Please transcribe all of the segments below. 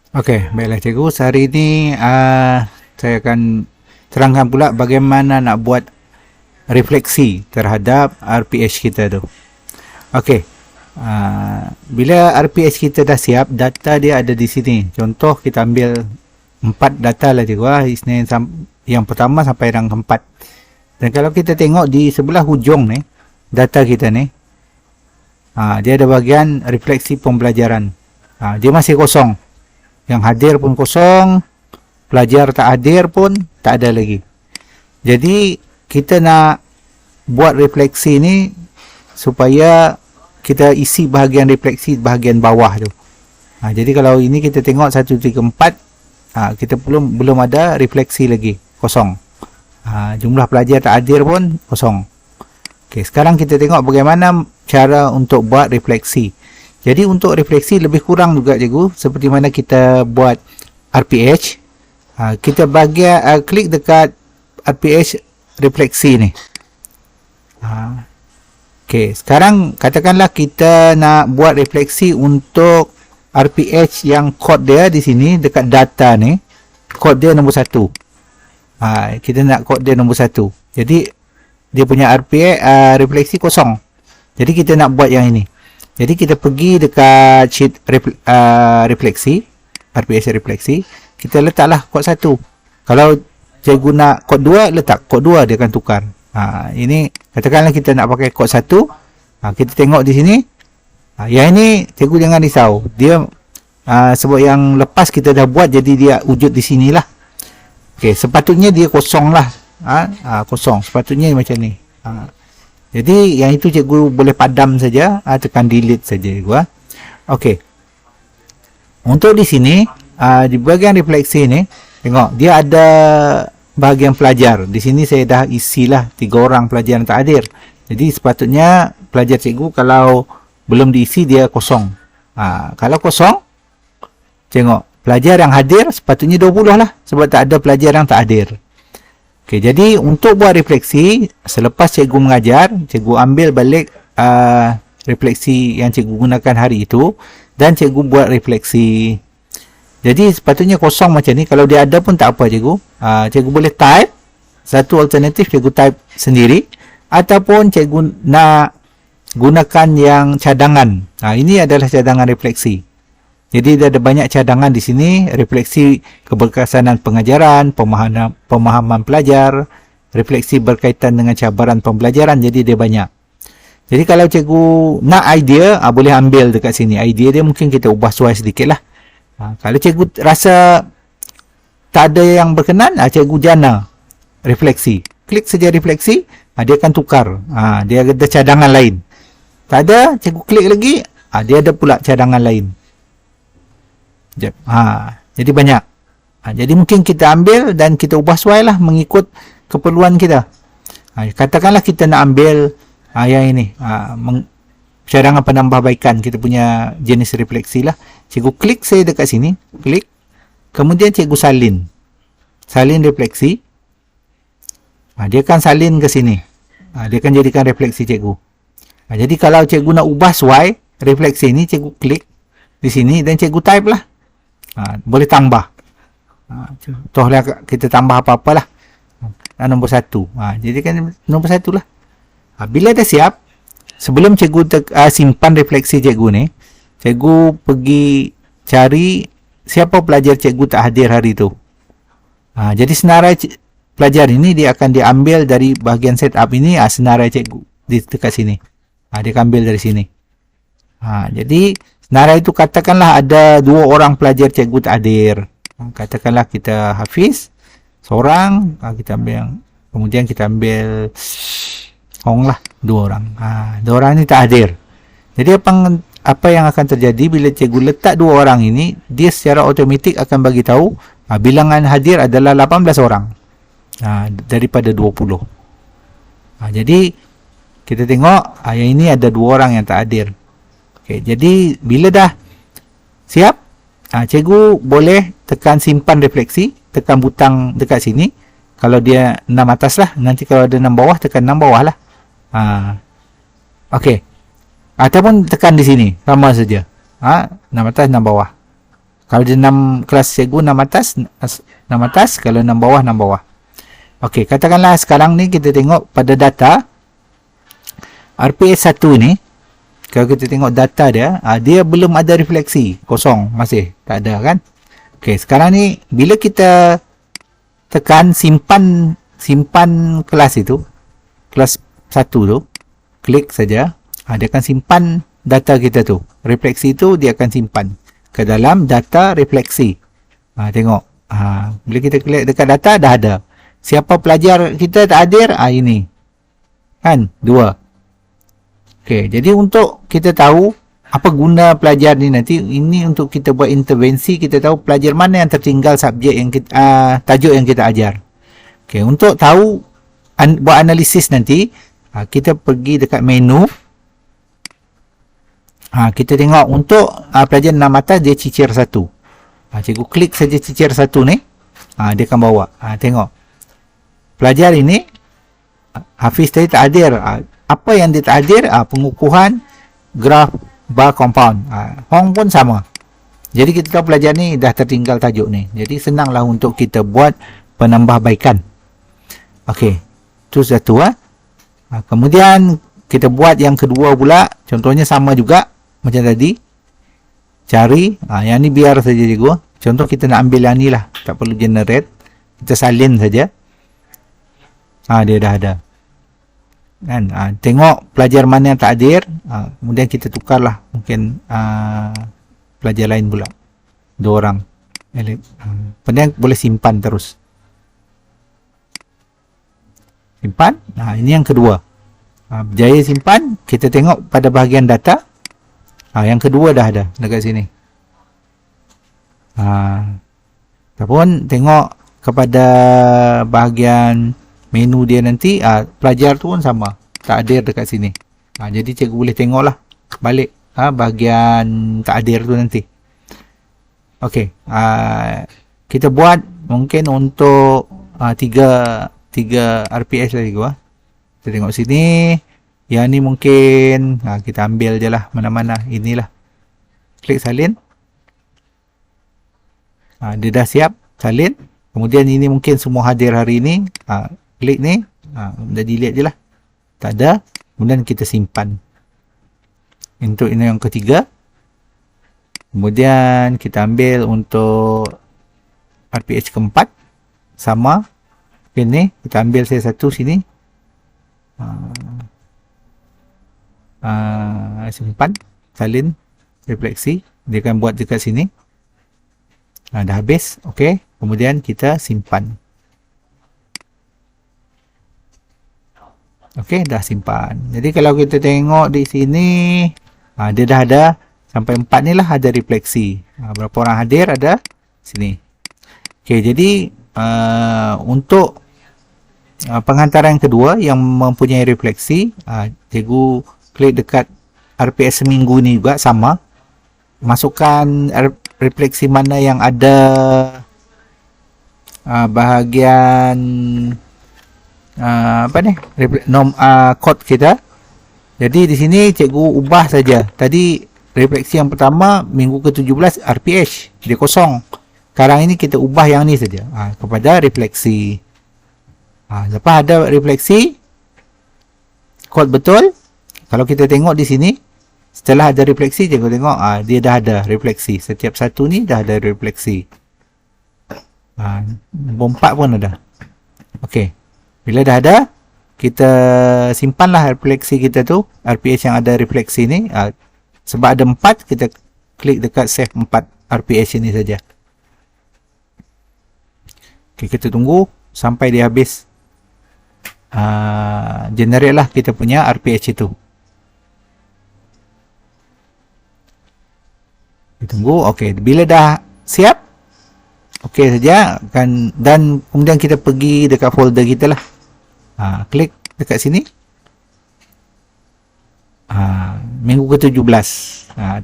Okey, baiklah cikgu. Sehari ini saya akan terangkan pula bagaimana nak buat refleksi terhadap RPH kita tu. Okey. Bila RPH kita dah siap, data dia ada di sini. Contoh kita ambil 4 data lah cikgu. Ini yang pertama sampai yang keempat. Dan kalau kita tengok di sebelah hujung ni, data kita ni, dia ada bahagian refleksi pembelajaran. Dia masih kosong. Yang hadir pun kosong, pelajar tak hadir pun tak ada lagi. Jadi kita nak buat refleksi ni supaya kita isi bahagian refleksi bahagian bawah tu. Jadi kalau ini kita tengok 1, 3, 4, kita belum ada refleksi lagi, kosong. Jumlah pelajar tak hadir pun kosong. Okey, sekarang kita tengok bagaimana cara untuk buat refleksi. Jadi untuk refleksi lebih kurang juga cikgu, seperti mana kita buat RPH. Kita klik dekat RPH refleksi ni. Okey, sekarang katakanlah kita nak buat refleksi untuk RPH yang kod dia di sini dekat data ni, kod dia nombor 1. Kita nak kod dia nombor 1. Jadi dia punya RPH refleksi kosong. Jadi kita nak buat yang ini. Jadi kita pergi dekat sheet refleksi, RPH refleksi, kita letaklah kod 1. Kalau cikgu nak kod 2, letak kod 2, dia akan tukar. Ini katakanlah kita nak pakai kod 1. Kita tengok di sini. Yang ini cikgu jangan risau. Dia sebab yang lepas kita dah buat, jadi dia wujud di sinilah. Okey, sepatutnya dia kosong lah. Kosong. Sepatutnya macam ni. Jadi yang itu cikgu boleh padam saja, tekan delete saja cikgu. Okey. Untuk di sini, di bahagian refleksi ni, tengok dia ada bahagian pelajar. Di sini saya dah isilah 3 orang pelajar yang tak hadir. Jadi sepatutnya pelajar cikgu kalau belum diisi dia kosong. Kalau kosong, tengok pelajar yang hadir sepatutnya 20 lah, sebab tak ada pelajar yang tak hadir. Okey, jadi untuk buat refleksi, selepas cikgu mengajar, cikgu ambil balik refleksi yang cikgu gunakan hari itu dan cikgu buat refleksi. Jadi sepatutnya kosong macam ni. Kalau dia ada pun tak apa cikgu. Cikgu boleh type. Satu alternatif cikgu type sendiri, ataupun cikgu nak gunakan yang cadangan. Ini adalah cadangan refleksi. Jadi dia ada banyak cadangan di sini, refleksi keberkesanan pengajaran, pemahaman pelajar, refleksi berkaitan dengan cabaran pembelajaran, jadi dia banyak. Jadi kalau cikgu nak idea, boleh ambil dekat sini. Idea dia mungkin kita ubah suai sedikit lah. Kalau cikgu rasa tak ada yang berkenan, cikgu jana refleksi. Klik saja refleksi, dia akan tukar. Dia ada cadangan lain. Tak ada, cikgu klik lagi, dia ada pula cadangan lain. Jadi banyak. Jadi mungkin kita ambil dan kita ubah suai lah mengikut keperluan kita. Katakanlah kita nak ambil yang ini, cadangan penambahbaikan, kita punya jenis refleksi lah. Cikgu klik saya dekat sini, klik, kemudian cikgu salin refleksi. Dia akan salin ke sini. Dia akan jadikan refleksi cikgu. Jadi kalau cikgu nak ubah suai refleksi ini, cikgu klik di sini dan cikgu type lah. Boleh tambah. Contohnya kita tambah apa-apalah. Nombor 1. Jadi kan nombor 1 lah. Bila dah siap, sebelum cikgu simpan refleksi cikgu ni, cikgu pergi cari siapa pelajar cikgu tak hadir hari tu. Jadi senarai pelajar ini dia akan diambil dari bahagian setup ini, senarai cikgu di dekat sini. Dia akan ambil dari sini. Jadi senarai itu katakanlah ada 2 orang pelajar cikgu tak hadir. Katakanlah kita Hafiz seorang, kita ambil yang, kemudian kita ambil Hong lah, 2 orang. 2 orang ni tak hadir. Jadi apa yang akan terjadi bila cikgu letak 2 orang ini, dia secara automatik akan bagi tahu bilangan hadir adalah 18 orang daripada 20. Jadi kita tengok yang ini ada 2 orang yang tak hadir. Okay, jadi bila dah siap, cikgu boleh tekan simpan refleksi, tekan butang dekat sini. Kalau dia 6 atas lah, nanti kalau ada 6 bawah, tekan 6 bawah lah. Okey. Ataupun tekan di sini, sama saja. 6 atas, 6 bawah. Kalau dia 6 kelas cikgu 6 atas, 6 atas, kalau 6 bawah 6 bawah. Okey, katakanlah sekarang ni kita tengok pada data RPS 1 ni, kalau kita tengok data dia, dia belum ada refleksi, kosong, masih tak ada kan. Okey, sekarang ni bila kita tekan simpan kelas itu, kelas 1 tu, klik saja, dia akan simpan data kita tu. Refleksi tu dia akan simpan ke dalam data refleksi. Tengok. Bila kita klik dekat data, dah ada. Siapa pelajar kita tak hadir? Ini. Kan? 2. Okey, jadi untuk kita tahu apa guna pelajar ni nanti, ini untuk kita buat intervensi, kita tahu pelajar mana yang tertinggal subjek yang kita, tajuk yang kita ajar. Okey, untuk tahu buat analisis nanti, kita pergi dekat menu. Kita tengok untuk pelajar 6 atas, dia cicir 1. Cikgu klik saja cicir 1 ni, dia akan bawa. Tengok. Pelajar ini, Hafiz tadi tak hadir. Apa yang dia tak hadir? Pengukuhan graf bar compound. Hong pun sama. Jadi kita tahu pelajar ni dah tertinggal tajuk ni. Jadi senanglah untuk kita buat penambahbaikan. Okey. Itu satu. Kemudian kita buat yang kedua pula. Contohnya sama juga macam tadi. Cari. Yang ni biar saja cikgu. Contoh kita nak ambil yang ni lah. Tak perlu generate. Kita salin saja. Dia dah ada. Kan? Tengok pelajar mana yang tak hadir. Kemudian kita tukarlah. Mungkin pelajar lain pula. 2 orang. Kemudian boleh simpan terus. Simpan. Ini yang kedua. Berjaya simpan. Kita tengok pada bahagian data. Yang kedua dah ada dekat sini. Ataupun tengok kepada bahagian menu dia nanti, pelajar tu pun sama, tak hadir dekat sini. Jadi cikgu boleh tengoklah balik bahagian tak hadir tu nanti. Okey, kita buat mungkin untuk 3 RPS lah cikgu. Kita tengok sini. Yang ni mungkin kita ambil je lah mana-mana. Inilah. Klik salin. Dia dah siap salin. Kemudian ini mungkin semua hadir hari ini. Klik ni. Dah delete je lah. Tak ada. Kemudian kita simpan. Untuk ini yang ketiga. Kemudian kita ambil untuk RPH keempat. Sama. Ini kita ambil saya satu sini. Simpan. Salin. Refleksi. Dia akan buat dekat sini. Dah habis. Okey. Kemudian kita simpan. Okey, dah simpan. Jadi kalau kita tengok di sini, dia dah ada sampai 4 ni lah ada refleksi. Berapa orang hadir ada sini. Okey, jadi untuk pengantaran yang kedua yang mempunyai refleksi, cikgu klik dekat RPS seminggu ni juga sama. Masukkan refleksi mana yang ada bahagian kod kita. Jadi di sini cikgu ubah saja. Tadi refleksi yang pertama minggu ke-17 RPH dia kosong. Sekarang ini kita ubah yang ni saja kepada refleksi. Lepas ada refleksi kod betul. Kalau kita tengok di sini setelah ada refleksi, cikgu tengok dia dah ada refleksi. Setiap satu ni dah ada refleksi. Nombor 4 pun ada. Okey. Bila dah ada, kita simpanlah refleksi kita tu, RPH yang ada refleksi ni. Sebab ada 4, kita klik dekat save 4 RPH ini saja. Okay, kita tunggu sampai dia habis. Generate lah kita punya RPH itu. Kita tunggu. Okay, bila dah siap, okay saja kan, dan kemudian kita pergi dekat folder kita lah. Klik dekat sini. Minggu ke-17.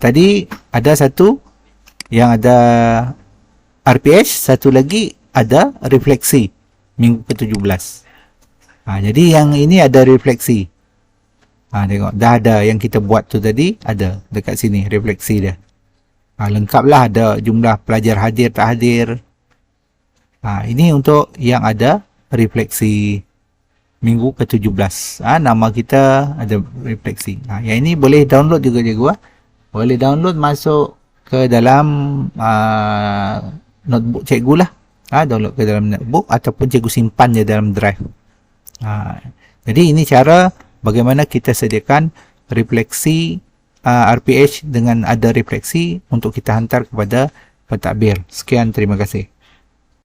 Tadi ada satu yang ada RPH, satu lagi ada refleksi minggu ke-17. Jadi yang ini ada refleksi. Tengok dah ada yang kita buat tu tadi, ada dekat sini refleksi dia. Lengkaplah, ada jumlah pelajar hadir tak hadir. Ini untuk yang ada refleksi minggu ke-17. Nama kita ada refleksi. Yang ini boleh download juga cikgu. Boleh download masuk ke dalam notebook cikgu lah. Download ke dalam notebook ataupun cikgu simpan je dalam drive. Jadi ini cara bagaimana kita sediakan refleksi RPH dengan ada refleksi untuk kita hantar kepada pentadbir. Sekian, terima kasih.